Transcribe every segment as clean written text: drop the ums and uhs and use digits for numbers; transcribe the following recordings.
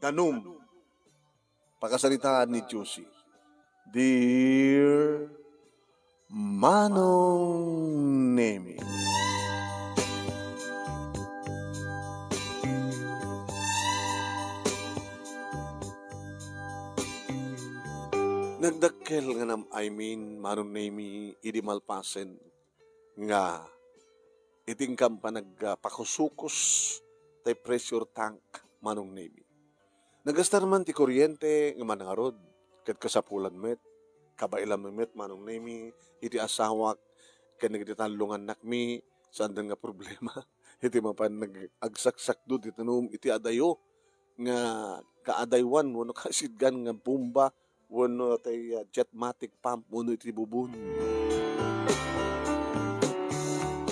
Danum. Pagkasalitaan ni Josie. Dear Manong Nemi. Nagdakkel nga Manong Nemi, idi malpasen nga itingkam pa nagpakusukos tay pressure tank Manong Nemi. Nagastar man ti kuryente nga manangarod, kat kasapulan met, kabailam met Manong Nemi, iti asawak, kat nagtitalungan nakmi, saan nga problema, iti mapan nag-agsaksak do, iti adayo, nga kaadaywan, wano kasidgan nga bomba, wano tay jetmatic pump, wano iti bubun.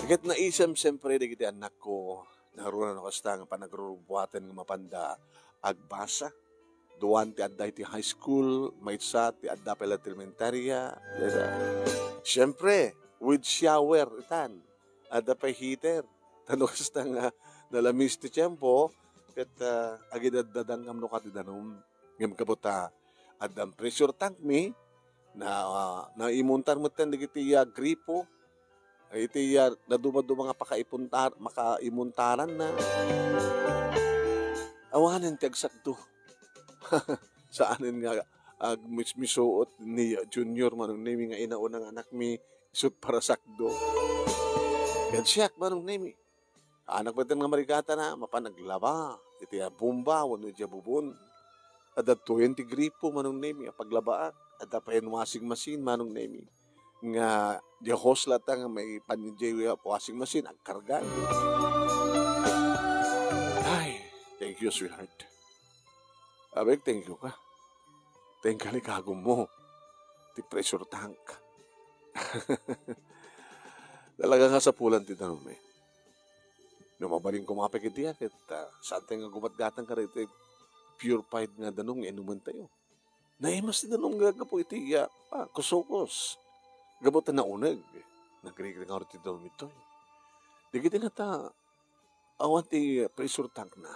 Kat naisam siyempre, iti anak ko, narunan ako kasta nga panagrubuatan nga mapanda, agbasa, duwan ti adda ti high school, maitsa ti adda pala elementarya. Siyempre, with shower, itan, adda pa heater. Tanong kasta nga nalamis ti tiyempo, kat agidadadang kamno ka ti danom. Ngam kabuta, addang pressure tank mi, na imuntan mo tan digiti gripo, iti nadumad-dumang makaimuntaran na. Awanan ti agsakto. Saanin nga misuot ni Junior Manong Nemi nga inaunang anak mi isut para sakdo. Yan siyak Manong Nemi. Anak ba nga marigata na mapanaglaba. Iti bomba wano iti bubon. Ada 20 gripo Manong Nemi paglabaan. Ada pa washing machine Manong Nemi. Nga di host lata nga may panjay washing machine ang kargan. Thank you, sweetheart. Abek, thank you ka. Thank ka ni kagom mo. Ti pressure tank. Talaga nga sa pulan ti tanong eh. Numabaling kumapik iti at saan tayo nga gumatgatan ka rito purified nga danong inuman tayo. Naimas ti danong gagapo iti kusukos. Gabot na naunag. Nagrinig nga rin ti danong ito. Di kita nga ta awan ti pressure tank na.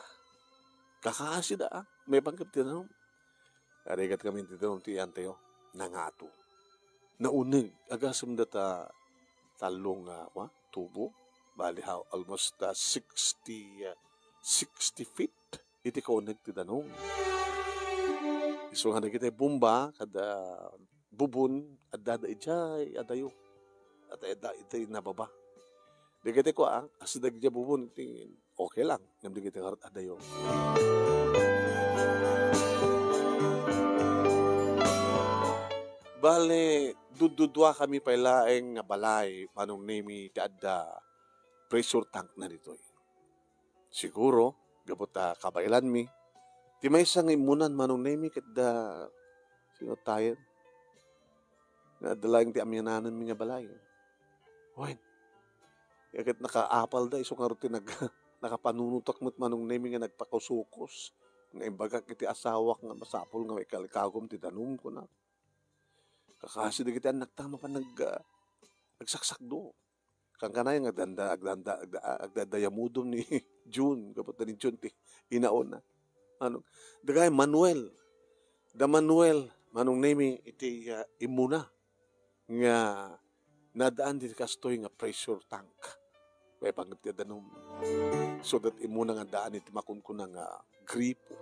Kakasi da, may panggap tinanong. Arigat kami tinanong ti antayo, nangato. Naunig, agasam da talong tubo. Bali almost 60 feet. Iti ko nagtinanong. Iso nga na kita bomba, kada bubun, adada ijay, adayo. At iti nababa. Di kita ko asidag dya bubun, okay lang. Hindi kita karat adayo. Bale, dududwa kami pailaeng nga balay, Manong Nemi, ti adda pressure tank na dito. Siguro, gabot kabailan mi, ti may isang imunan Manong Nemi, kada sino tayo, nga dalayang ti amyananan mi nga balay. Wait, yakit naka-apal da, iso nga rin nakapanunutak mo't Manong Nemi nga nagpakusukos. Nga imbagak iti asawak nga masapol nga may kalikagom ti danum ko na. Kakasi di kita nagtama pa nagsaksak do. Kang kanay nga agdadayamudom ni June. Kapot na ni June ti inaon na. Dagay Manuel. Da Manuel, Manong Nemi iti imuna. Nga nadaan di kastoy nga pressure tank. Kaya panggap ti danum. So that imuna nga daan iti makunkuna nga gripo.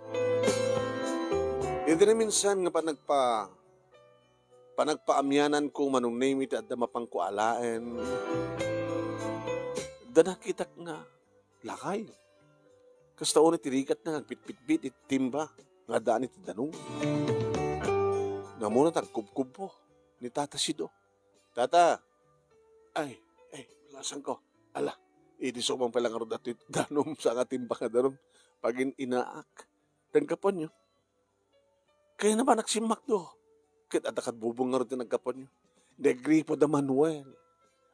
Hindi na minsan nga panagpaamyanan ko Manong Nemi iti adda mapangkualaen. Da nakitak nga lakay. Kastaon iti rigat na nagpitpitbit iti timba nga daan iti danum. Namuna tagkubkub po ni Tata Sido. Tata, ay, lasan ko. Ala, idisok mang palang arod at danum sa nga timba nga danum. Pagin inaak, tangkapon nyo. Kaya naman nagsimak do. Kaya atakat bubong nga rin nagkapon nyo. Negripo da Manuel.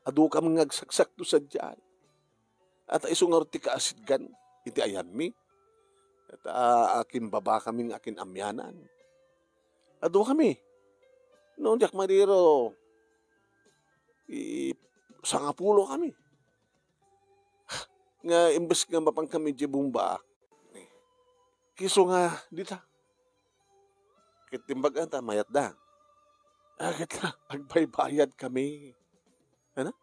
Adu ka mga agsaksak do sa dyan. At iso nga rin ti kaasidgan. Iti ayan mi. At akin baba kaming akin amyanan. Adu kami. Noong diak mariro, sangapulo kami. Nga imbes nga mapang kami di bumba, Kiso nga, dita. Kitimbag ta, mayat da. Agad na, agbaybayad kami. Ano?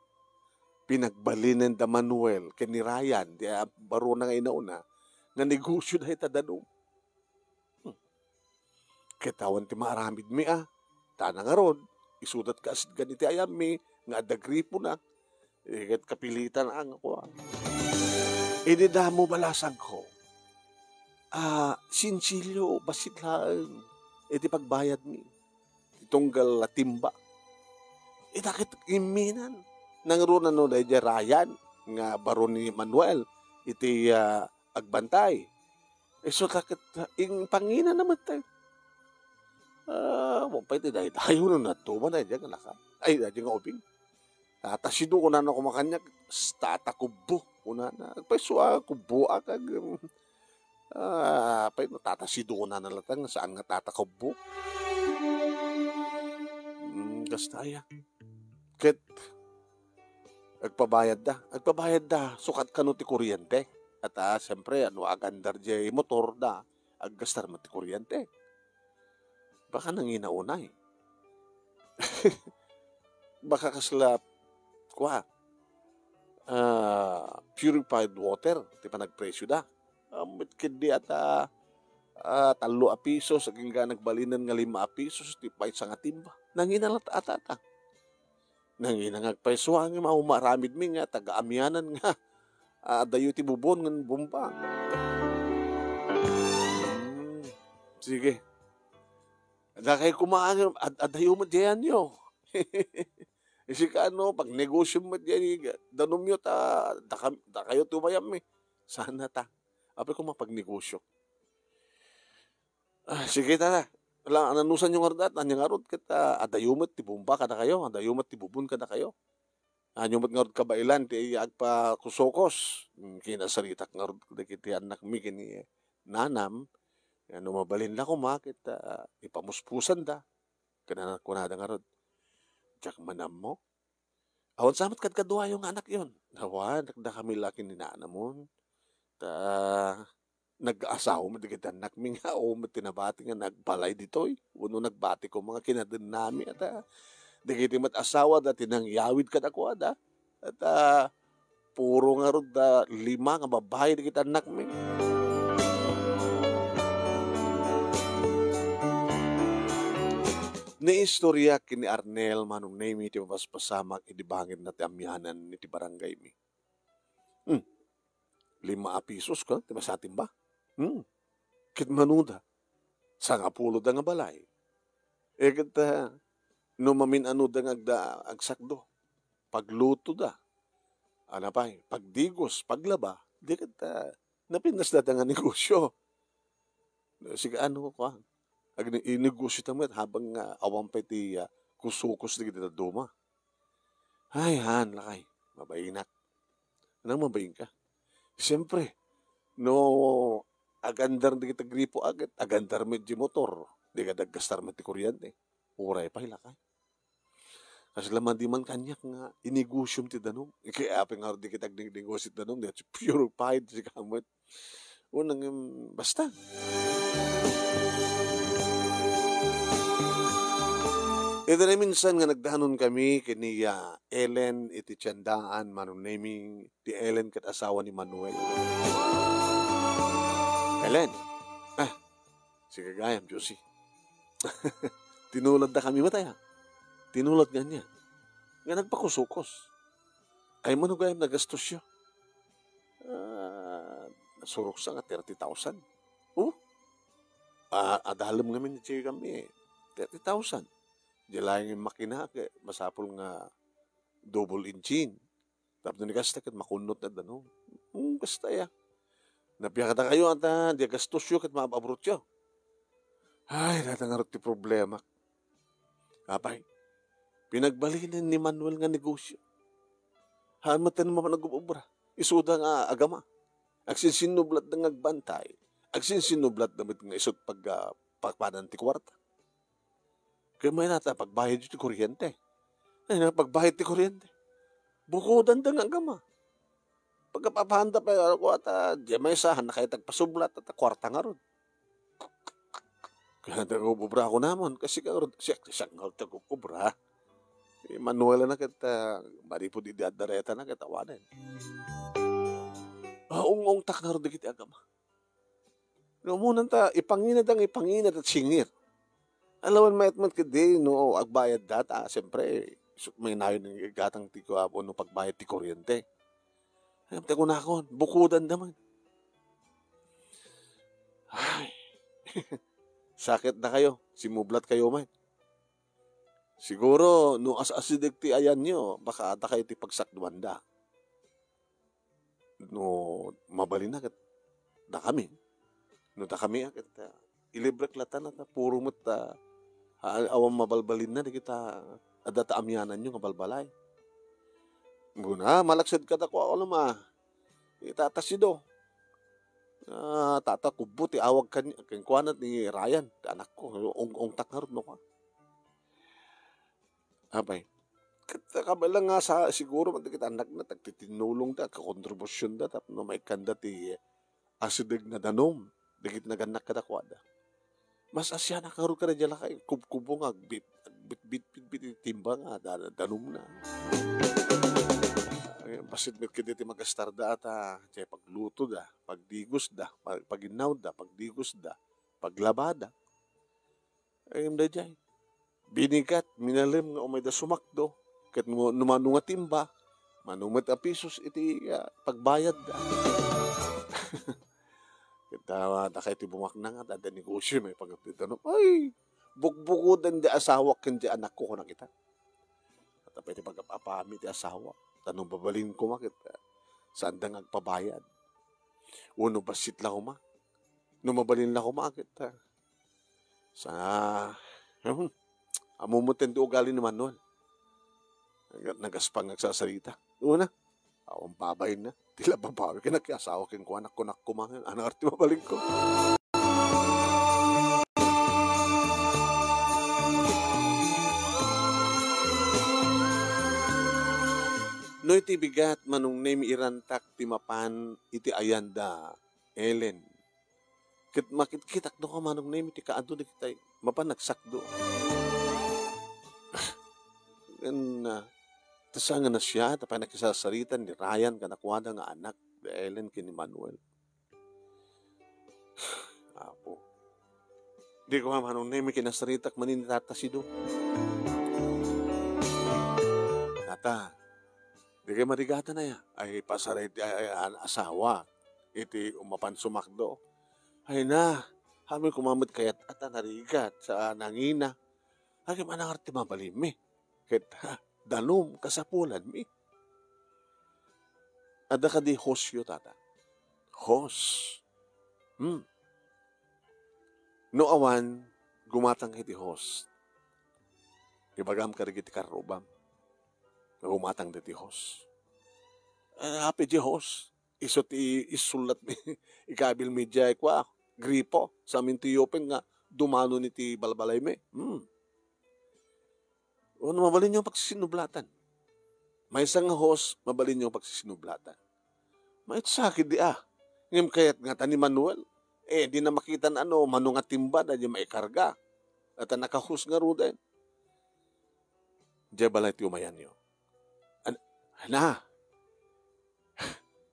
Pinagbalinin da Manuel, kini Ryan, di baro na nga inauna, nga negosyo na itadanom. Kitawan ti maaramid mi Tana nga ron, isudat ka asid ganiti ayam mi, nga adagripo na. Ikat kapilitan ang ako Ididamo balasang ko. Sinsilyo, basit lang. Iti pagbayad mi. Itunggal timba. Itakit iminan. Nangro na no dahil Ryan, nga baron ni Manuel, iti agbantay. So kakit, ing pangina naman tayo. Wampay tayo dahil tayo na natuman na dyan ka ay dyan nga uping. Tatasido ko na na kumakanyak, tatakubo ko na na. Pweswa, kubo kag, tatasido ko na nalatang saan nga tatakubo. Gastaya. Kit, agpabayad da, sukat ka no ti kuryente. At siyempre, agandar jay motor da, aggastar mo ti kuryente. Baka nanginaunay. Baka kasla, purified water, ti pa nagpresyo da. Kindi at 3 pisos, aging ka nagbalinan nga 5 pisos, ti pa isang timba. Nanginalat atata. Nanginangagpeso ang maumaramid mi nga, taga-amyanan nga, dayo ti bubon ng bumba. Sige. Da kayo kumaan, adayo mo diyan nyo. Isi ka pag negosyo mo diyan, danom nyo da kayo tumayam Sana ta. Ape ko mapagnegosyo. Sige ta. Wala, ananusan yung ardat, anyang arot kita, adayumat ti bumba kada kayo, adayumat ti bubun kada kayo. Anyumat nga arot kabailan, ti agpa kusokos, kinasaritak nga arot kiti anak mi kini nanam, mabalin la ko kita, ipamuspusan da, kananak ko na da nga arot. Diyak manam mo. Awan samat kadkadwa yung anak yon. Nawa, nakda kami laki ni nanam mo. Nag-asawa mo digit anak mi nga o tinabati nga nagbalay ditoy. Uno nagbati ko mga kinadin nami at digiti mat asawa da tinangyawid ka ako at puro nga rod 5 nga babae digit anak mi. Ni istorya kini Arnel manong name iti mapaspasamak idibangin na ti amyanan iti barangay mi. 5 pisos ka, ti masatin ba? Kit manuda. Sangapulo da nga balay. Kita, no mamin da nga agsakdo. Pagluto da. Ano pa pagdigos, paglaba. Di kita, napinas da nga negosyo. Sige, ko inegosyo tamat habang awang pa iti kusukos di kita duma. Ay, lakay. Mabayinak. Anong mabayin ka? Siyempre, no agandar di kita gripo agandar medyo motor, di ka daggastar mati kuryente. Uray pa hilakay. Kasi laman di man kanyak nga inigusyom ti danom. Kaya apeng nga di kita negosyo ti danom, di purified si kamot. Unang basta. Ito na minsan nga nagdahanon kami kini Ellen iti tiyandaan manong naming ti Ellen kat asawa ni Manuel. Ellen, sige gayam, Josie. Tinulad na kami mataya. Tinulad nga niya. Nga nagpakusukos. Ay mo gayam nagastos siya. Nasurok sa nga 30,000. Adalam namin ni Chiyo kami 30,000. Dilayang yung makina, masapol nga double engine. Tapos ni kasta kat makunot na danon. Basta ya. Napiyakata kayo at di gastos yun kat maababrot yun. Ay, natangarot ti problema. Kapay, pinagbalinan ni Manuel nga negosyo. Hamatan mo nag-ubra. Isuda nga agama. Agsinsinublat na ngagbantay. Agsinsinublat na nga isot pagpanan ti kwarta. Kaya may nata, pagbayad ti kuryente. Ay, pagbayad ti kuryente. Bukodan da nga agama. Pagkapapahanda pa ako at di may sahan na kayo tagpasublat at kwarta nga ron. Kaya nagubra ako namon. Kasi siya nagubra. Manuel na kita, bari po di dareta na kita wanan. Ung tak na rin di kita agama. Numunan ta, ipanginad at singir. Alawan mayat ka di, no, agbayad data, siyempre, may nayon ng gatang tiko apo no pagbayad ti kuryente. Ayam ko na ako, bukudan naman. Ay, sakit na kayo, simublat kayo man. Siguro, no as-asidig ti ayan nyo, baka ata kayo ti pagsakduan da. No, mabali na kami. No, da kami, ilibre klatan na, puro mo't awang mabalbalin na, di kita, adata amyanan nyo, ngabalbalay. Muna, malaksad ka ko ako naman. Itatasido. Tata kubot, awag ka niya, kengkuanat ni Ryan, anak ko, ong taknarot no ka. Abay, kabalang nga sa siguro kita anak na tagtitinulong da, kakontribusyon da, tap no may kanda ti asidig na danom, digit na ganak kada kwada. Mas asya na karo ka na dyan kay kubkubo nga, bit timba nga, danom na. Basit mit kiti magastar da ata, kaya pagluto da, pagdigos da, paginaw da, pagdigos da, paglabada. Ayun da dyan. Binigat, minalim nga umay da sumakdo, kat numano nga timba, manumat a pisos iti pagbayad da. Kita da kayo ti bumakna nga, da negosyo may pagkapitan. Ay, bukbukudan di asawa kan di anak ko na kita. At apay ti pagkapapami ti asawa, tanong babalin ko makita, saan da ngagpabayad. Uno basit lang uma, numabalin lang umakita. Sa, amumutin ti ugali ni Manuel. Nagaspang nagsasarita. Una, awang babay na. Tila babawi ka nagkasawa kin ko anak ko nakumangan. Ano arti mabalik ko? No iti bigat manung name irantak ti mapan iti ayanda Ellen. Kit makitkitak do ka manung name iti kaado di kita mapan nagsakdo. Tasanga na siya, tapay nakisasaritan ni Ryan, kanakwada nga anak, ni Ellen, kini Manuel. Apo. Di ko manong nemi kinasaritak maninitata si do. Tata, di kayo marigata na ya. Ay pasaray asawa, iti umapan sumakdo. Ay na, kami kumamit kayat at narigat sa nangina. Ay manang arti mabalimi. Kita, danom kasapulan mi. Ada ka di host yo, tata. Host. No awan, gumatang iti host. Ibagam ka rin iti karubam. Gumatang iti host. Happy di host. Isot isulat mi. Ikabil media kwa. Gripo. Sa amin tiyopen nga, dumano niti balbalay mi. O mabalin yung pagsisinublatan. May isang host, mabalin yung pagsisinublatan. May sakit di Ngayon kaya't nga tani Manuel, di na makita na manunga timba na di maikarga. At nakahus nga ruden. Diya balay tiumayan nyo.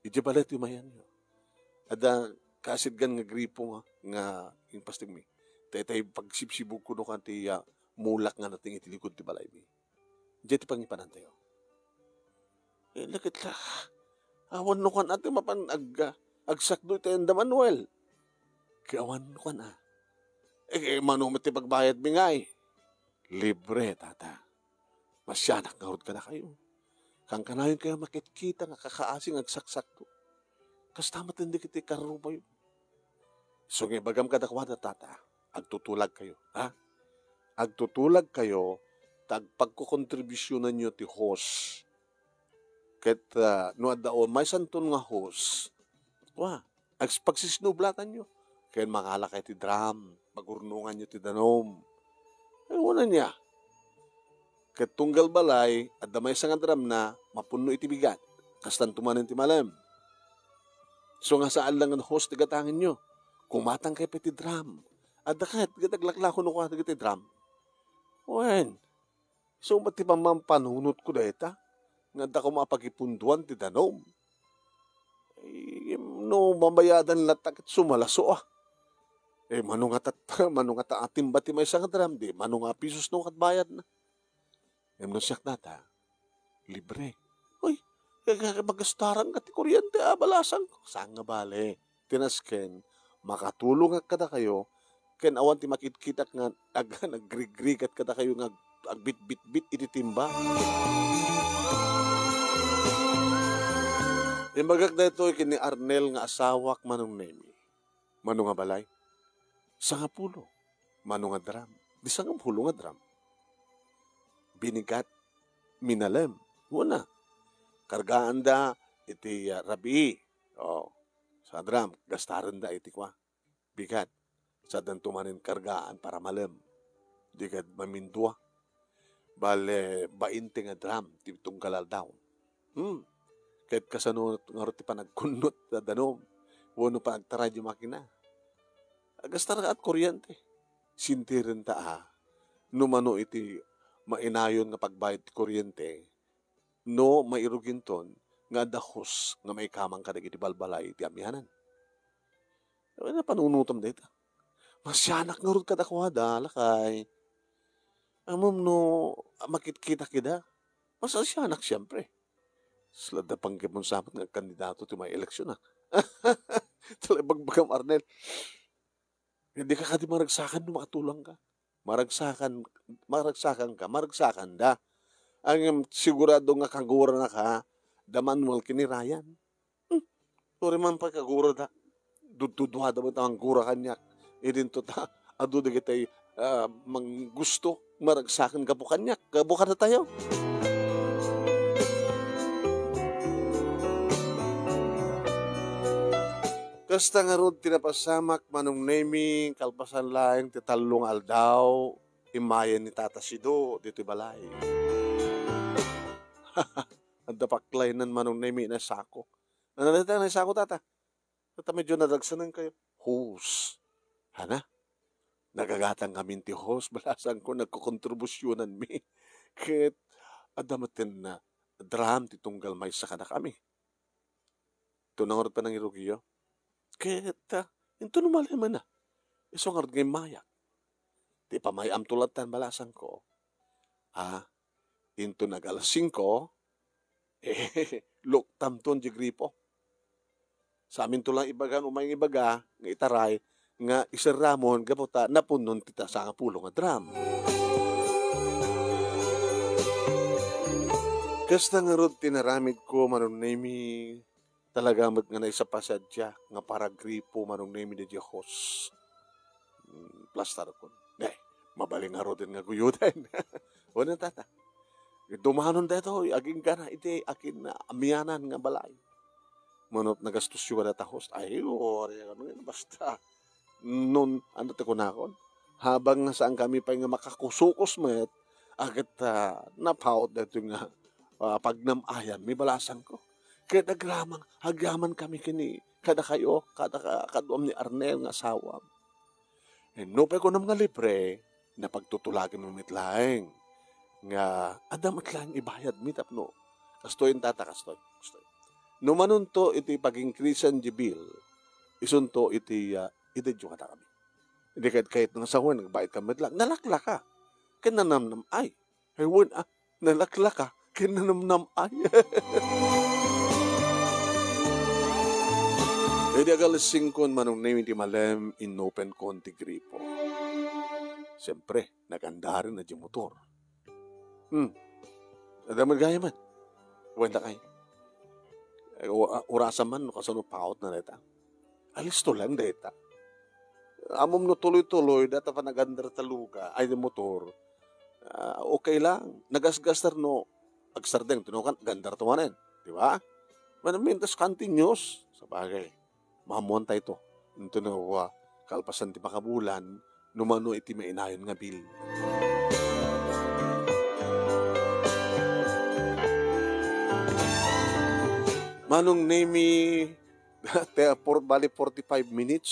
Diya balay tiumayan nyo. Ada kasid gan nga gripo nga yung pastig mi. Tay pagsipsibog ko no kanti mulak nga nating itilikod ti balay mi. Diyan ti pangipanan tayo. Lakit la. Awan no kan ati mapan agsakdo iti enda Manuel. Kaya awan no kan manumit ti pagbayad mi ngay. Libre, tata. Masyanak nga ka na kayo. Kang kanayon kayo makitkita nga kakaasing agsaksakdo. Kas tamat hindi kiti karubay. So nga bagam kadakwada, tata. Agtutulag kayo. Agtutulag kayo, pagkukontribusyonan nyo ti host. Ket, no adao, may santon nga host, pagsisnublatan nyo. Kaya makala kayo ti drum, magurnungan nyo ti danom. Ay, una niya. Ket tunggal balay, at damay sa nga drum na, mapuno iti bigat. Kastan tumanin ti malam. So nga saan lang ang host ti gatangin nyo. Kumatang kayo ti drum. At kahit gitaglakla ko no ka giti drum. Wen, so mati pa mampanunot ko deta, nga da ko mapagipunduan ti danom. No, mamayadan latak at sumalaso ah. Manungat atim ba ti may isang drum, di manunga pisos no kat bayad na. No siyak nata, libre. Uy, magastaran ka ti kuryente balasan ko. Saan nga bale? Tinasken, makatulong at kada kayo, ken awan ti makitkitak nga nagrigrig at kada kayo nga agbit-bit-bit ititimba. Imbagak na ito kini Arnel nga asawak manong nemi. Manong nga balay? Sa nga pulo. Manong nga dram. Di sa nga pulo nga dram. Binigat. Minalem. Una. Kargaan da iti rabi. Sa dram. Gastaran da iti kwa. Bigat. Sa dan tumanin kargaan para malem. Di kad mamindua. Bale, 20 nga dram. Tibitong kalal daw. Kahit kasano nga roti pa nagkunot na danom. Wano pa nagtaradyo makina. Agastar at kuryente. Sintirin ta numano iti mainayon nga pagbayad ti kuryente. No mairuginton nga dahos nga may kamang kadag iti balbalay iti amihanan. Na panunutom dito. Masyanak nga rot kadakwada lakay. Amom no makit-kita kida. Masasyanak siyempre. Slada pang kipon sapat nga kandidato ti may eleksyon Talabagbagam Arnel. Hindi ka kadi maragsakan no makatulang ka. Maragsakan da. Ang sigurado nga kagura na ka, daman mo kinirayan. Tori man pa kagura da. Dududuha da mo ang gura kanyak. Idin to ta, adu da kitay mang gusto, maragsakan ka po kanyak. Kabuka na tayo. Kasta nga rod tinapasamak manong nemi, kalpasan laing titalong aldaw, imayan ni Tata Sido, dito balay. Ang dapaklainan manong nemi na sako. Ano na sako, tata? Tata medyo nadagsanan kayo. Hus. Hana? Nagagatang kami ti host, balasan ko nagkukontribusyonan mi. Kahit adamatin na dram titunggal may sakada kami. Tunangorot pa ng irugiyo. Kahit ito numalaman na. Isong ngay mayak. Di pa may amtulatan balasan ko. Into nag-alas 5, luktam ton di gripo. Sa amin to lang ibagan, umayang ibaga, nga itaray, nga isaramon, gaputa, napunon tita sa nga pulo nga dram. Kasta nga rod tinaramid ko, manong nemi, talaga nga na isa pasadya nga para gripo manong nemi de Diyos. Plastar ko. Mabaling nga rodin nga guyudan. Wala tata. Dumanon dito, aging gana, iti akin na amiyanan nga balay. Manot nagastos yung na tahos. Ay, basta. Noon, ano te ko na kon? Habang saan kami pa nga makakusukos met, agad napaot na ito nga pagnamayan, may balasan ko. Kaya nagramang, hagaman kami kini, kada kayo, kada kaduam ni Arnel nga asawa. No pa ko nga libre, na pagtutulagin mo mitlaeng, nga adam at lang ibayad mitap no. Kastoy tata, kastoy. No manon to, iti pag-increasean di bill, isunto iti idedyo kata kami. Hindi kahit ng sawan, nagbayad kami mitlang, nalakla ka. Kinanamnam ay. Ayun nalakla ka. Kinanamnam ay. Hindi agalas 5 manong name iti malem in open konti gripo. Siyempre, nagandarin na di motor. Adaman gaya man. Wala kay. Urasa man, kasano paot na neta. Alis to lang deta. Amom no tuloy-tuloy, data pa nagandar taluga, ay di motor. Okay lang. Nagasgastar no, agsardeng, tinukan, gandar tumanin. Di ba? Manamintas continuous. Sa bagay. Mahamonta ito. Ito na kalpasan ti makabulan, numano iti mainayon nga bil. Manong nemi, bali 45 minutes,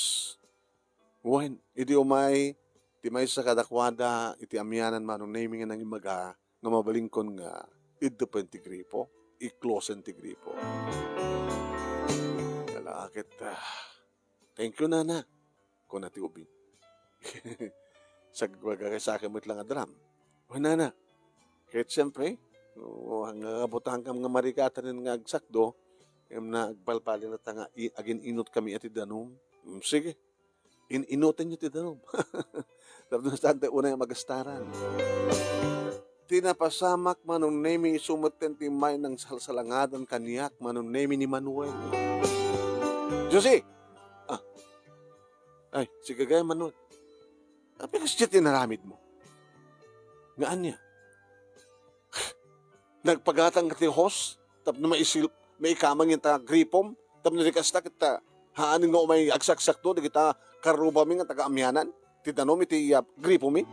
Wen, iti umay, ti may sa kadakwada, iti amyanan manong naming ng imaga, nga mabalingkon nga, iddepen ti gripo, i-closen ti gripo. Kalakit, thank you, nana, kung nati ubing. Sagwaga kay sa akin mo't lang adram. O nana, kahit siyempre, ang abutahan kam nga marikatan nga agsakdo, na agpalpali na tanga, agin inot kami at idanom. Sige, inutin nyo ti danom. Tapos na saan tayo unang magastaran. Tinapasamak manong nemi isumuten ti may ng salsalangadan kaniyak manong nemi ni Manuel. Josie! Ay, sige gaya Manuel. Tapi kasi tinaramid mo. Ngaan niya? Nagpagatang ka ti host, tap na may ikamang yung gripom, tap na rikasta kita, haanin nga umay agsak-sak to, di kita karubami nga taga-amyanan, titanom iti gripom mi.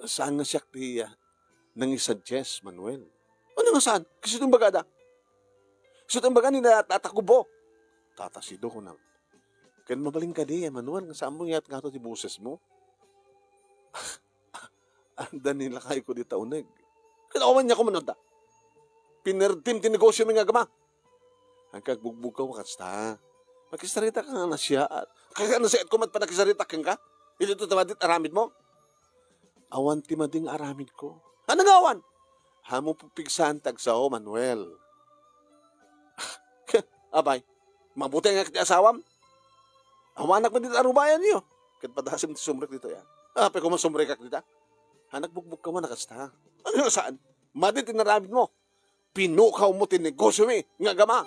Saan nga siya ti nang isuggest, Manuel? Ano nga saan? Kasi itong bagada. Kasi itong baga nila tatakubo. Tatasido ko nang. Kaya mabaling ka di, Manuel, nga saan mo yat nga to ti buses mo? Andan nila kayo ko di taunag. Kinakuman niya ko manunta. Pinertim ti negosyo mi nga gama. Ang kagbugbuga ko kasta. Makisarita ka nga na siya. Kaya na siya at kumat pa nakisarita ka nga. Ito tamadit aramid mo. Awan ti mading aramid ko. Ano nga awan? Hamo pupigsan tagsao, Manuel. Abay, mabuti nga kiti asawam. Awanak mo dito arubayan niyo. Kat padasim ti sumrek dito yan. Pe kung masumrek ka dito. Hanak bugbog ka mo nakasta. Ano saan? Madit tinaramid mo. Pinukaw mo ti negosyo mi. Nga gama.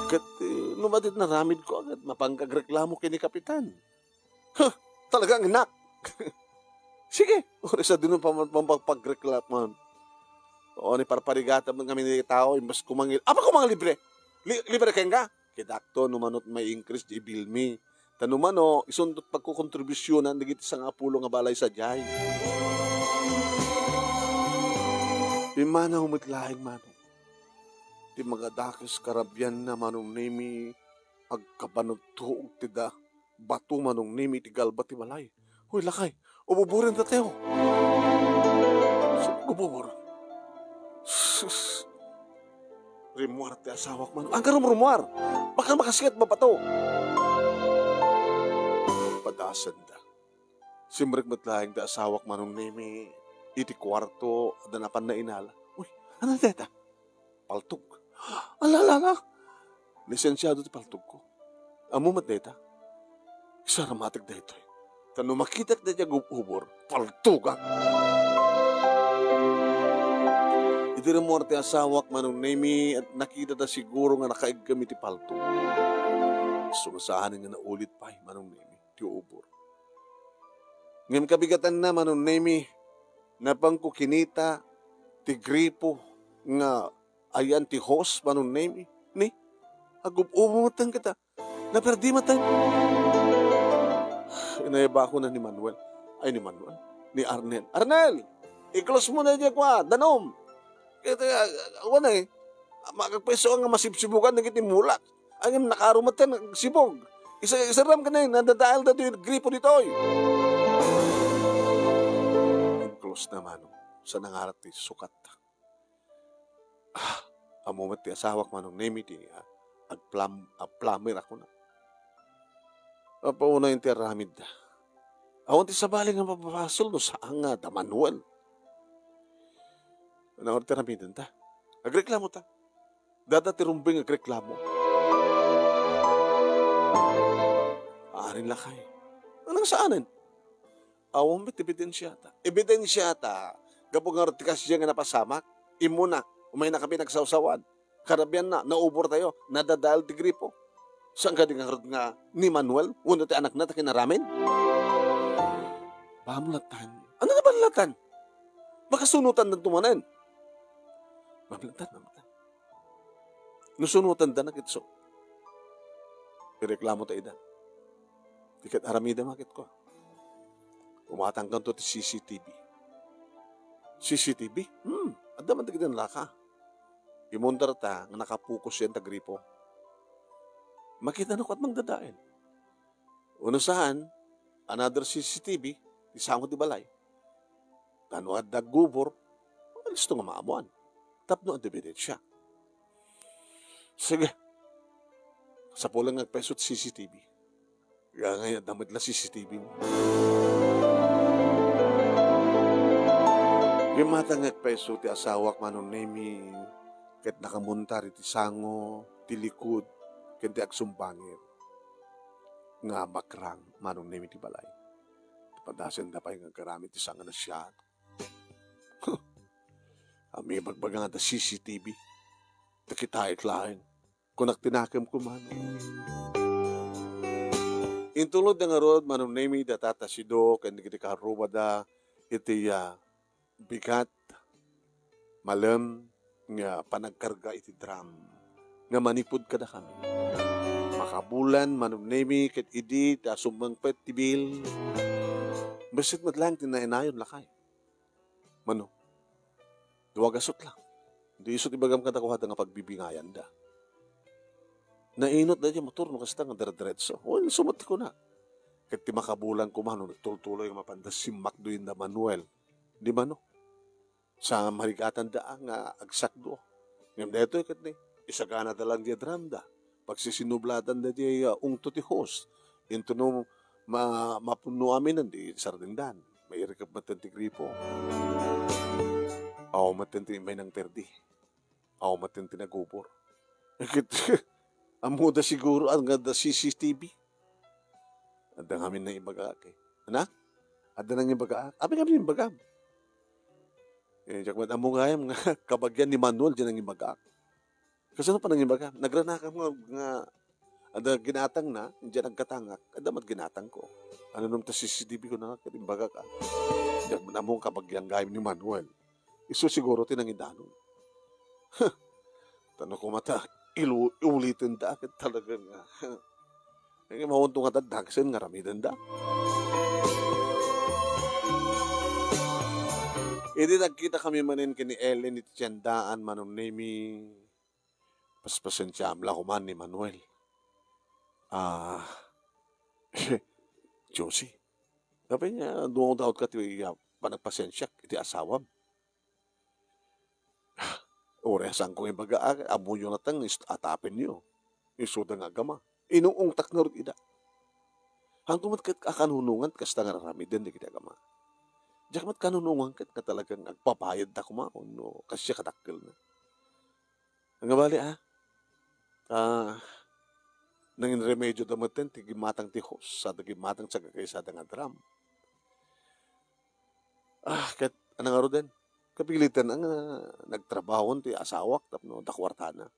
Kat numadit naramid ko agad. Mapangkagreklamo kini kapitan. Talagang inak. Sige. Uri sa dinun pagreklamo. O ni parparigata mo kami ni tao. Imbas kumangil. Apa kumang libre? Libre ka nga? Kidakto numanot may increase di bill mi. Tanumano, isundot pagkukontribusyonan digit sa nga pulo nga balay sa jay. Imana humitlaing manong. Di magadakis karabyan na manong nemi agkabanod tuog tida. Bato manong nemi ti galba ti balay. Huy lakay, ububurin na tayo. Ububurin. Sus. Rimuar ti asawak manong. Ang karumrumuar. Baka makasikat mapato. Padasan da. Simrek matlaing da asawak manong nemi iti kwarto danapan na inala. Uy, ano deta? Paltog. Alala. Lisensyado ti paltog ko. Amo mat deta. Isaramatik da ito. Tano makitak da niya gububor. Paltog ang. Iti remor ti asawak manong nemi at nakita da siguro nga nakaig kami ti paltog. Sumasahan nga naulit pa manong nemi. Ubor. Ngem kabigatan na manong nemi napang kukinita ti gripo nga ayan ti host manong nemi ni agubumatan kita naperdi matan. Inayaba ko na ni Manuel. Ay ni Manuel. Ni Arnel. Arnel! I-close mo na dyan kwa. Danom. Kaya awan eh. Makagpeso nga masibsibukan na kiti mulak. Ang nakarumatan sibog. Isaram ka na yun, nadadaal na yung gripo dito. Close naman, sa nangarat ti sukat. Amumat ti asawak manong nemi ti agplamir ako na. Pauna yung ti aramid na. Awan ti sabaling nga mapapasol no saan nga da Manuel. Ano ti aramidan ta? Agreklamo ta. Dada ti rumbing agreklamo. Arin lakay. Anong saanin? Awang bit ebidensyata. Ebidensyata. Gapong nga ratikas siya nga napasamak. Imo na. Umay na kami nagsawsawan. Karabyan na. Naubor tayo. Nadadal ti gripo. Saan ka di nga ni Manuel? Una ti anak na takinaramin? Pamlatan. Ano na banlatan? Makasunutan ng tumanan. Pamlatan. Nusunutan da na kitso. Ireklamo tayo da. Tikat aramida makit ko. Umatangkan to ti CCTV. CCTV? Adda man tigidan laka. Imundar ta nga nakapukus yan ta gripo. makita na ko at mangdadain. Unasahan, another CCTV, isango di balay. Tano at daggubor, alis to nga maamuan. Tapno ang ebidensya. Sige, sa pulang nagpeso at CCTV. Kaya ngayon, damit lang CCTV mo. Yung matang nagpeso, ti asawak manon nemi, ket nakamuntar iti sango, ti likod, ket ti agsumbangir. Nga makrang manon nemi ti balay. Padasen da pa yung nagkaramit ti sanga na siya. Ami magbaga nga da CCTV. Takitahit lain. Kung nagtinakam ko man. Intulod na nga rod, manon nemi da tatasido, ket di karuba da, iti bigat, malam, nga panagkarga iti drum, nga manipod kada kami. Makabulan, manumnemi, ket idi, ta sumangpet tibil. Basit matlang tinainayon lakay. Mano, duwagasot lang. Di isot ibagam katakuhata nga pagbibingayan da. Nainot na diya motor, no kasta nga dara-diretso. O, sumati ko na. Ket ti makabulan ko man, nagtuloy nga mapandas si Macdoin da Manuel. Di ba no? Sa marigatan da nga agsakdo. Ngayon dito ikat ni, isagana da lang diya dramda. Pagsisinublatan da diya ungto ti host. Into no mapuno amin nandi sardindan. May irikap matan ti gripo. Aw matan ti may nang perdi. Aw matan ti nagubor. Ikit, amuda siguro ang ganda CCTV. Adang amin na ibagaak eh. Anak? Adang nang ibagaak? Abi kami ibagaak. Jakmat among ngayam nga kabagyan ni Manuel dyan ang ibagaak. Kasi ano pa nang ibagaak? Nagranakam nga ada ginatang na, dyan ang katangak, ada mat ginatang ko. Ano nung ta CCTV ko na katimbagak ka. Jakmat among kabagyan ngayam ni Manuel. Iso siguro tinang idanon. Tanong ko mata, iulitin da, talagang nga mauntong at dagsen nga ramidan da. Hindi nagkita kami manin kini Ellen iti tiyandaan manong nemi paspasensya amla ko man ni Manuel. Josie. Sabi niya, doon daw ka ti panagpasensya iti asawam. Oresan kong ibaga, amo nyo natang atapin niyo. Isuda nga gama. Inuong tak na rin ida. Hanggang mat kakanunungan, kasta nga rarami din di kita gama. Diyak mat kanunungan kat ka talagang agpapayad na kumaon, no? Kasi siya kadakkel na. Ang bali, nangin remedyo damaten, tigimatang ti host, sa tigimatang sa kakaisa nga drum. Kat, anong aro din? Kapilitan ang nagtrabahon ti asawak, tapno, dakwartana.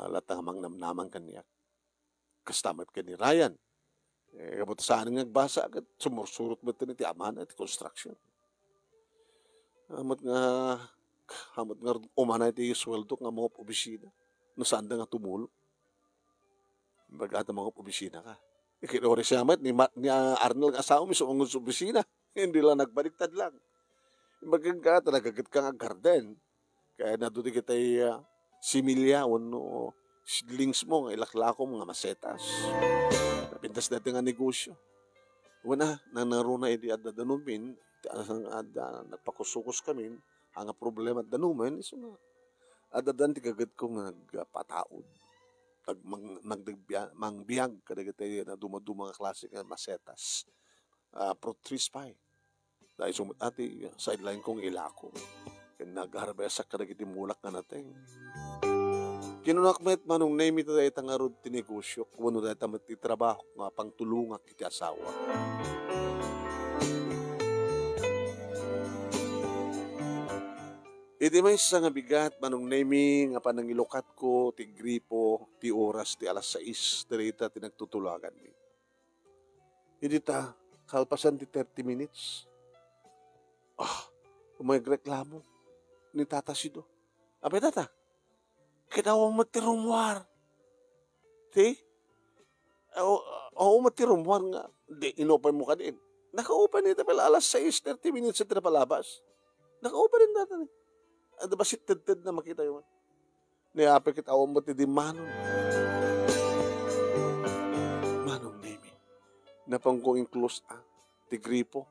Latang hamang namnaman kaniyak. Kastamat ka ni Ryan. Kapag saan nga nagbasa agad, sumursurot ba ito ti amana at construction. Hamot nga umana iti sweldo nga mga obisina. No saan da nga tumulo. Bagata mga obisina ka. Ikinore siya mat, ni Arnold asawa mi sumungon sa obisina. Hindi lang nagbaliktad lang. Bagang ka, talagagat ka nga garden. Kaya naduti kita similya, no, links mo, ilaklako, mga masetas. Napintas natin nga negosyo. Una, nanaruna iti at danumin, nagpakusukos kami, ang problema at danumin, iso nga, at dadan tigagad kong nagpataod. Mangbiyag, kadagitay na dumadumang klase nga masetas. Fruit trees pa eh. Dahil sumut ati, sideline kong ilako. Kaya nagharbesak kadagiti mulak na natin. Kinunakmet manong name ito dahil tangarod tinegosyo, kuno dahil tamat ti trabaho, nga pangtulungak iti asawa. Iti may isa nga bigat, manong name nga panangilukat ko, ti gripo, ti oras, ti alas 6, dirita tinagtutulagan mi. Hindi ta, kalpasan ti 30 minutes. Umagreklamo ni Tata Sido. Abe tata, kinawang matirumwar. Ti? Oo, matirumwar nga. Di, inopen mo ka din. Naka-open ito pala alas 6, 30 minutes ito na palabas. Naka-open rin natin eh. Ano ba si Ted na makita yun? Niapit kita awang mo ti di manon. na pang kung inclose ti gripo.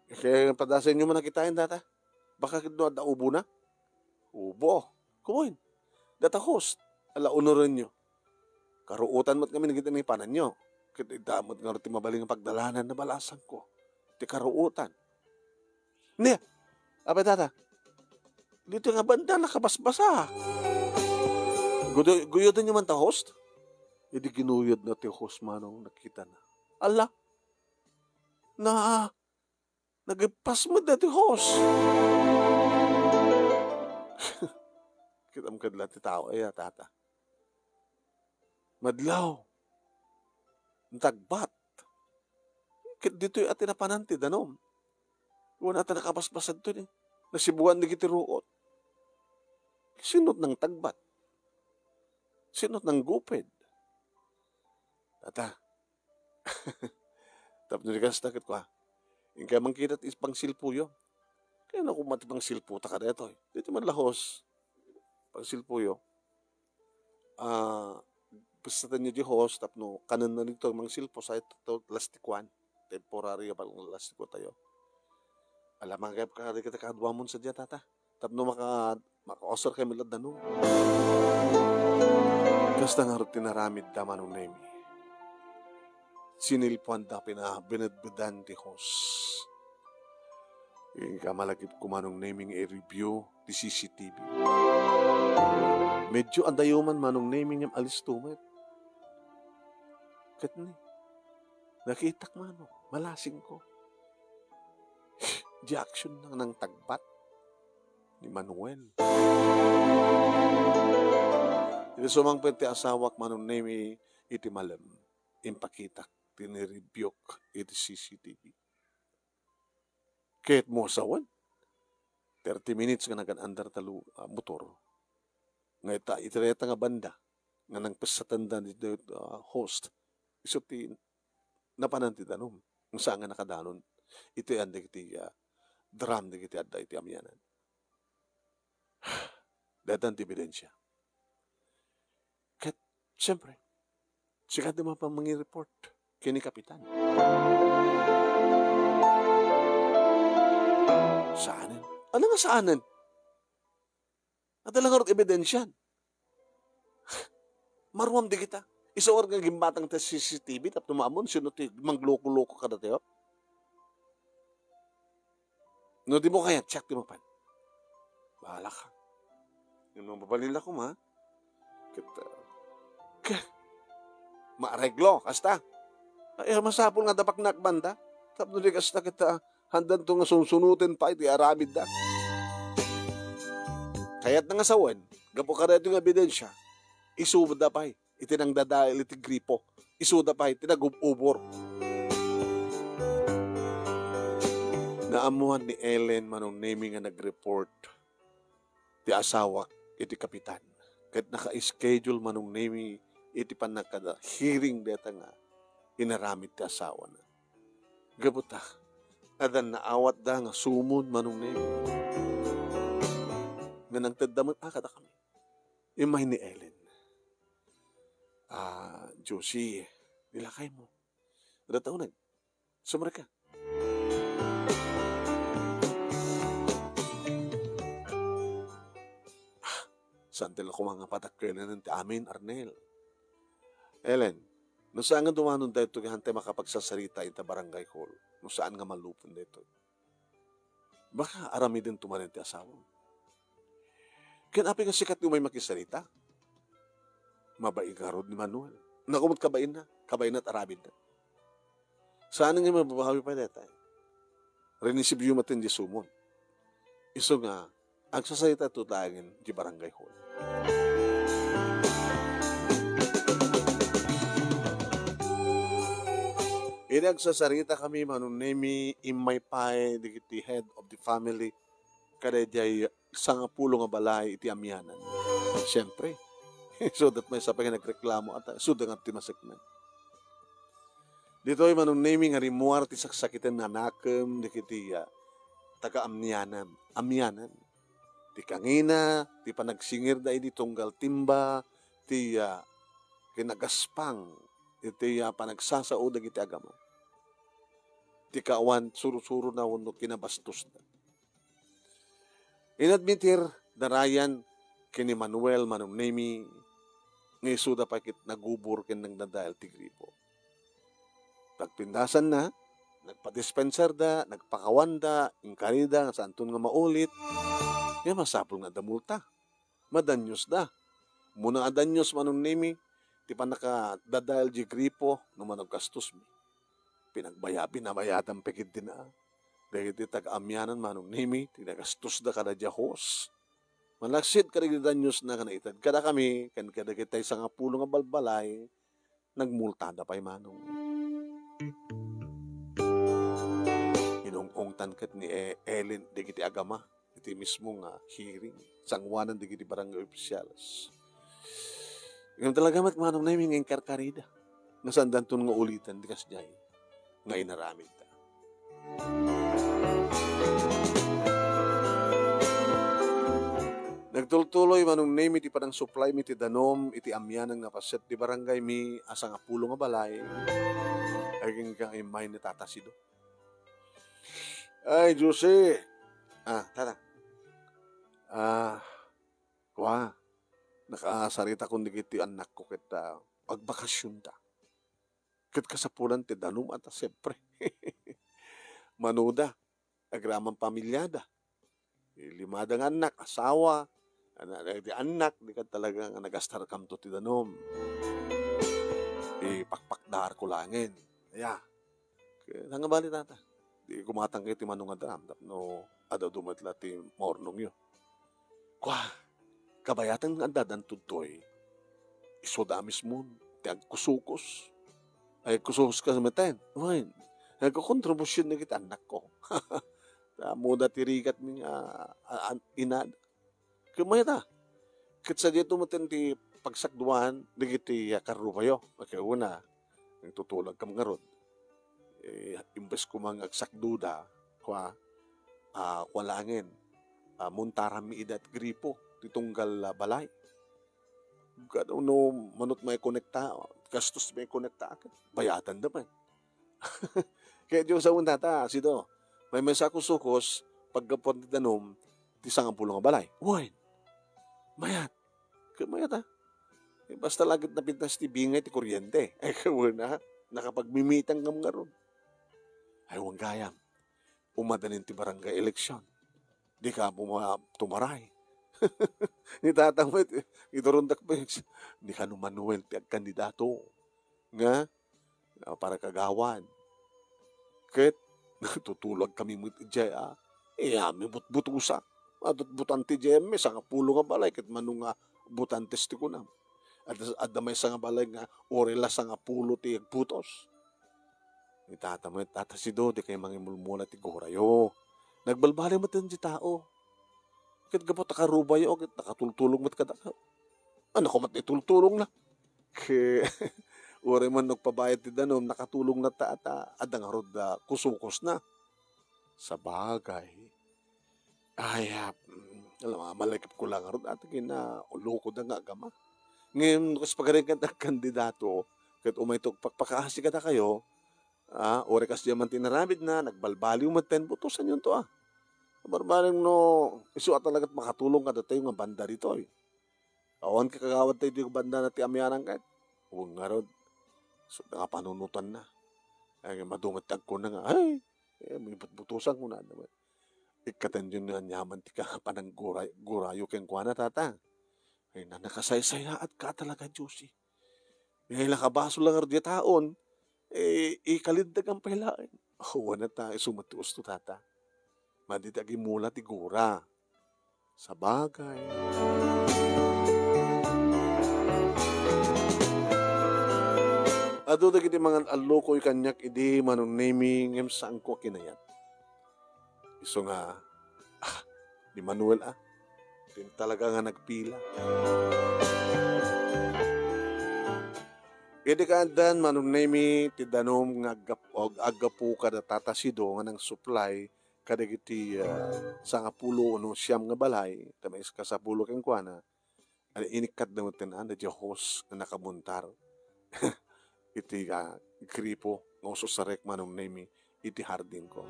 Kaya padasan nyo man nakitain data. Baka kito da ubo na. Ubo. Kumoin. Data host. Ala unuran nyo. Karuutan mo't kami nagita ng ipanan nyo. Kita idamot nga ti mabaling ang pagdalanan na balasan ko. Ti karuutan. Niya. Apa data? Dito nga banda nakabasbasa. Guyod nyo man ta host? Hindi ginuyod na ti host manong nakita na. Ala. Nagipas mo dati host. Kitam kadla ti tao ay tata. Madlaw. Tagbat. Kit dito yung atin na pananti danom. Iwan natin nakapaspasan to ni. Nasibuan ni kitiruot. Sinot ng tagbat. Sinot ng gupid. Tata. Tapos nilikas takit ko Yung kaya mangkitat is pang silpo yun. Kaya na kumati pang silpo ta ka dito. Dito man lahos. Pang silpo yun. Pasatan nyo di host. Tapno kanan na nito mang silpo. Sa ito lastikwan. Temporary pa lang lastiko tayo. Alam nga kaya kita kadwa mo sa diya tata. Tapno maka-osor kayo milad na no. Kasta nga rin tinaramid daman ng name. Sinilpuan da binadbidan di host. Yung kamalagip kumanong naming review di CCTV. Medyo andayuman manong naming yung alistumet. Kat ni. Nakitak mano. Malasing ko. Di action lang ng tagbat ni Manuel. Ito sumang pwede asawak manong naming iti malam. Impakitak. Tinirebuke iti CCTV. Kahit mo sawan, 30 minutes nga nagan-andar talo motor. Nga itireta nga banda, nga nang pasatanda ni host, iso ti napananti danom, ang saan nga nakadanon, iti anda iti drum di iti adda iti amyanan. Datan ti ebidensya. Kahit, siyempre, sikat naman pang mangi-report kini kapitan. Saanan? Ano nga saanan? Adalang harot ebidensyan. Marwam di kita. Isawar nga gimbatang ta CCTV tap tumamon sino ti mangloko-loko ka dati. No di mo kaya check ti mo pan. Bahala ka. Yung mga babalila ko ma. Maareglo, kasta. Ay, masapol nga dapak nakbanda. Tapos di kasta kita handan to nga sunsunutin pa, iti aramid da. Kaya't na nga sawan, gapo ka rin yung ebidensya, isuda pa, iti nang dadail, iti gripo, isuda pa, iti nag-ubor. Naamuhan ni Ellen manong naming nga nag-report, ti asawak, iti kapitan. Kahit naka-schedule manong naming, iti panakada, hearing deta nga, inaramid ti asawa na. Gabuta, adan naawat da nga sumon manong nemi. Nga nagtadamot kada kami. Imay ni Ellen. Josie, nilakay mo. Dataw nag, sumara ka. Santil ako mga patak na ng amin, Arnel. Ellen, no saan nga dumanon dito hante makapagsasarita ita barangay hall? No saan nga malupon dito? Baka arami din tumanin ti asawa. Kinapi nga sikat yung may makisarita. Mabaigarod ni Manuel. Nakumot kabain na at arabid na. Saan nga mababawi pa dito? Renisibyo matin di sumon. Iso nga, ang sasarita tutangin di barangay hall. Inagsasarita kami manunemi imay pae di head of the family kada jay sangapulo nga balay iti amyanan. Siyempre, so that may sapay nagreklamo at sudang at timasiknan. Dito ay manunemi nga rimuar ti saksakitan na nakam di kiti taga-amyanan. Amyanan. Ti kangina, ti panagsingir da di tunggal timba, ti kinagaspang iti panagsasao dagiti agama. Ti kaawan suru-suru na wenno kinabastos na. Inadmitir darayan kini Manuel manunemi nga isu da pakit nagubur ken nang dadael ti gripo. Pagpindasan na, nagpa-dispenser da, nagpakawan da, inkarida, nga saan nga maulit, masapul nga da multa. Madanyos da. Muna adanyos manunemi, ti panaka dadael di gripo, no managkastos mi. Binabayatan pekit din na. Dahil ti tag-amyanan manunemi, ti nagastos da kada jahos. Manaksit kada danyos na kanaitad. Kada kami, kada kitay sa nga pulo nga balbalay, nagmulta da pa'y manong. Inungungtan kat ni Ellen di kiti agama, iti mismo nga hearing, sangwanan di kiti barangay officials. Yung talaga manong namin ng karkarida, nga sandan nga ulitan di kasjay, nga inaramid ta. Nagtultuloy manong name iti padang supply mi ti danom iti amyanang napaset di barangay mi asa nga pulo nga balay aging kang imay ni Tata Sido. Ay, Jose. Tata. Nakasarita kundi kiti anak ko kita pagbakasyon ta. Kit kasapulan ti danom at siyempre. Manuda, agramang pamilyada. Limadang anak, asawa, anak, di ka talaga nagastar kam to ti danom. Pakpakdar ko langin. Kaya, nga bali tata. Di kumatang kayo ti manong adram, no, adaw dumatla ti mornong yun. Kabayatan nga dadan tutoy, iso damis mo, ti agkusukos. Ay, kusukos ka sa meten. Wine, nagkakontribusyon na kita anak ko. Muda tirikat mi inad. Kumaya ta. Kitsa dito mo ti pagsakduan, digiti karupayo. Magkauna, nagtutulag kam nga rod. Imbes ko mga agsakduda, walangin, muntaram mi idat gripo, titunggal balay. Gano'n no, manot may konekta, gastos may konekta akin. Bayatan naman. Kaya Diyos sa una ta, Sido, may mesa kusukos, pagkapon ti danom, ti sangang pulo nga balay. Uy, mayat. Mayat ha. Basta lagit na pintas ti bingay ti kuryente. Kawuna, nakapagmimitang ngam nga ron. Ay, huwag gayam. Umadanin ti barangay eleksyon. Di ka tumaray. Ni tatang mo, iturundak pa yun. Di ka no Manuel ti kandidato. Nga, para kagawan. Ket, tutulog kami mo ti Jaya. May butbutusa. Butan ti Jaya, may sanga pulo nga balay. Ket manong butan testi ko na. At may sanga balay nga, orela sanga pulo ti agputos. Ni tata mo, Tata Sido, di kayo mangimulmula ti gorayo. Nagbalbali mo ti tao. Kit gapot nakarubay o, kit nakatultulong mo't kadakaw. Ko mat itultulong na. Uri man nagpabayad ti danom, nakatulong na tata, adang harod kusukos na. Sa bagay. Malikap ko lang harod, at uloko na nga agama. Ngayon, kasi pagaling ka kandidato, kit umaytok pagpakaasi ka na kayo, ore kas diyaman tinaramid na, nagbalbaliw maten, butusan yun to Barbaring no, isu talagat makatulong ka dati yung banda rito Awan ka kagawad tayo yung banda na ti amyanang kahit. Huwag nga ron. So, panunutan na. Ay, madumatag ko na nga. May butusan ko na naman. Ikatan yun nga nyaman ti ka panang gurayo keng kwa na tata. Ay, nakasay-saya at ka talaga, Josie. May lakabaso lang ardi taon. Ikalindag ang pailain. Huwag na tayo sumatius to tata. Maditagi mula ti gura. Sa bagay. Ado dagiti mga allokoy kanyak idi manong naming saan ko kinayat. Iso nga, di Manuel din talaga nga nagpila. Idi kaadan manong nami ti danom nga agapu kada Tata Sido nga ng supply kadagiti sa nga pulo no siyam nga balay, tamay kasapulo keng kuana, inikat na mo tinan na Diyos na nakabuntar. iti gripo nga uso sa rek manong nemi iti hardin ko.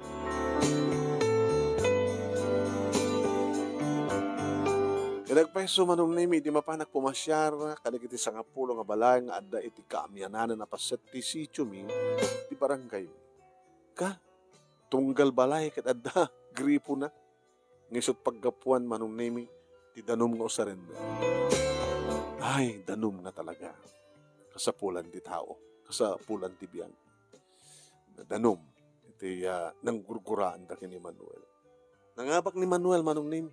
Nagpaiso manong nemi iti mapanak pumasyar kanig iti sangapulo nga balay nga adda iti kaamyananan na paset ti sityo mi ti barangay mi. Ka tunggal balay ket adda gripo na ngisot paggapuan manong nemi ti danom nga usarenda. Ay, danom na talaga. Kasapulan ti tao, kasapulan ti biyang. Danom iti nanggurguraan da kini Manuel. Nangabak ni Manuel manong nemi.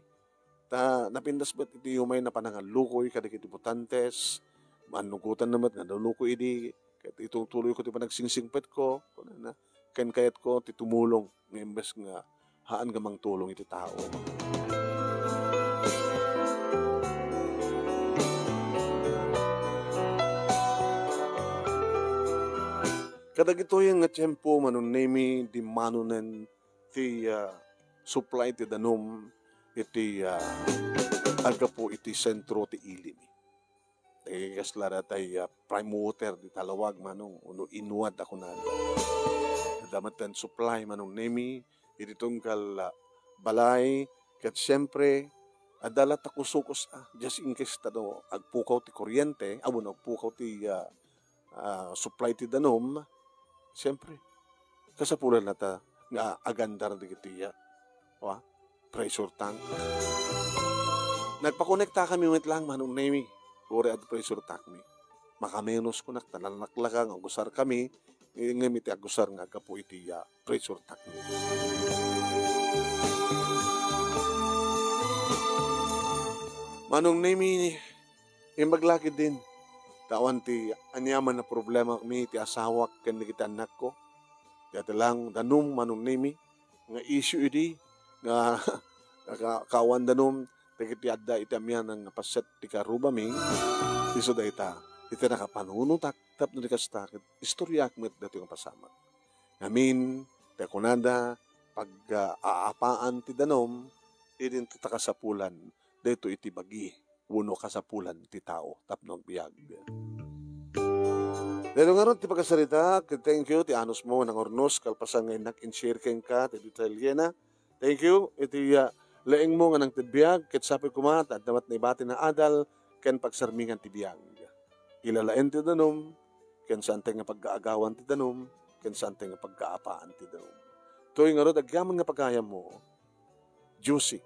Napindas ba't iti humay na panangalukoy kadik iti butantes, manugutan naman nga nalukoy iti, kahit itong tuloy ko ti panagsingsingpet ko, ken kayat ko ti tumulong, ng imbes nga haan gamang tulong iti tao. Kadag ito yung nga tiyempo manong nemi di manunen ti supply ti danom iti aga po iti sentro ti ilimi. Kaslara tay prime water di talawag manong uno inuad ako na. Damat ten supply manong nemi iti tungkal balay ket siyempre adala takusukos just in case tado agpukaw ti kuryente abon agpukaw ti supply ti danom siyempre kasapulan na ta nga agandar di kitiya pressure tank. Nagpakonekta kami ulit lang manong nemi. Uri at pressure tank mi. Makamenos ko naklakang agusar kami. Ngayon iti agusar nga kapo iti pressure tank mi. Manong nemi, maglaki din. Tawan ti anyaman na problema kami ti asawak ken kita anak ko. Dati lang danum manong nemi. Nga issue iti nga kawan danom tikiti adda iti amyan ng paset ti karubaming iso da ita iti nakapanunutak tapno di kastakit istoryak met dati yung pasamak ngamin ti kunada pag aapaan ti danom idin ti takasapulan dito iti bagi uno kasapulan ti tao tapno biyag. Dito nga ron ti pagkasarita thank you ti anos mo ng ornos kalpasan ngay nak-inshare ken ka ti Italiana. Thank you. Iti laing mo nga ng tibiyag, ket sapi kumat, at damat na ibati na adal, ken pagsarmingan tibiyag. Ilalain ti danom, ken sante nga pagkaagawan ti danom, ken sante nga pagkaapaan ti danom. Tuwing nga ro, agyaman nga pagkayam mo, juicy,